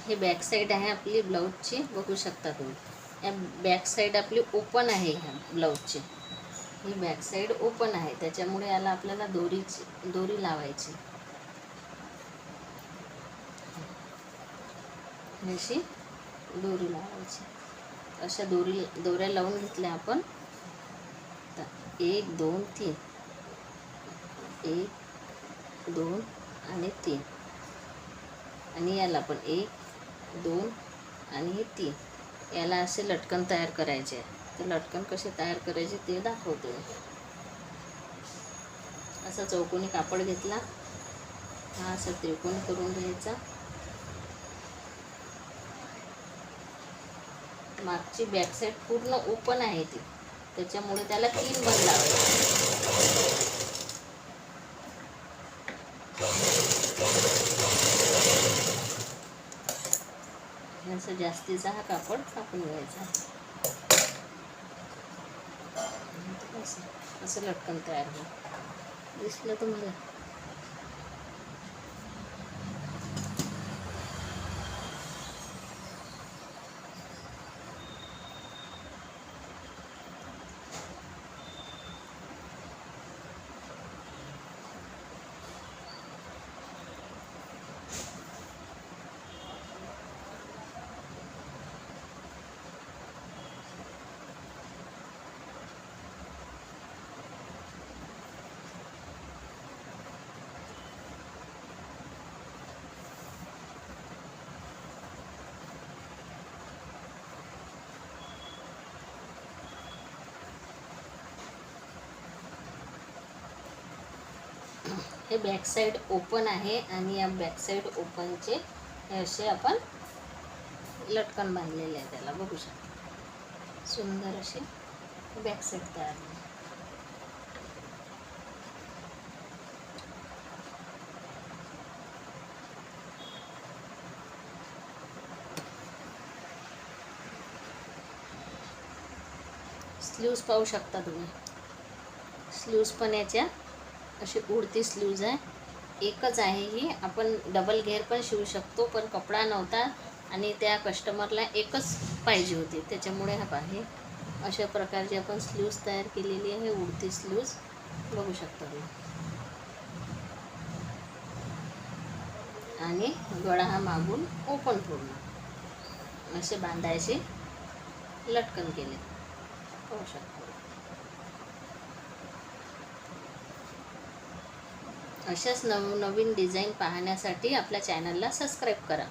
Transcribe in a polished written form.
हे back side आहे आपली ब्लाऊजची, बघू शकता तुम्ही. या बॅक साईड आपली ओपन आहे. ह्या ब्लाऊजची ही बॅक साईड ओपन आहे, त्याच्यामुळे याला आपल्याला दोरी लावायची. अशी दोरी लावायची. अशा दोऱ्या लावून घेतल्या आपण. 1 2 3, 1 2 आणि 3, आणि याला पण 1 2 आणि 3. याला असे लटकन तयार करायचे आहे. तर लटकन कसे तयार करायचे ते दाखवतो. असा चौकोनी कापड घेतला, हा असा त्रिकोण करून घ्यायचा. मागची बॅक साईड पूर्ण ओपन आहे ती, त्याच्यामुळे त्याला 3 बंद लावायचे. असं जास्तीचा हा कापड कापून घ्यायचा. असं लटकन तयार होईल. दिसलं तुम्हाला? हे बॅक साईड ओपन आहे आणि या बॅक साईड ओपनचे हे असे आपण लटकन बांधलेले आहे. त्याला बघू शकता, सुंदर अशी बॅक साईड तयार झाली. स्लीव्ज पाहू शकता तुम्ही. स्लीव्ज पण याच्या अशी उडती स्लीव्ज आहे. एकच आहे ही. आपण डबल घेर पण शिवू शकतो, पण कपडा नव्हता आणि त्या कस्टमरला एकच पाहिजे होती, त्याच्यामुळे हा आहे अशा प्रकारची आपण स्लीव्ज तयार केलेली आहे. उडती स्लीव्ज बघू शकता तुम्ही. आणि गळा हा मागून ओपन पूर्ण असे बांधायचे लटकन केले, पाहू शकता. अशाच नवनवीन डिझाईन पाहण्यासाठी आपल्या चॅनलला सबस्क्राईब करा.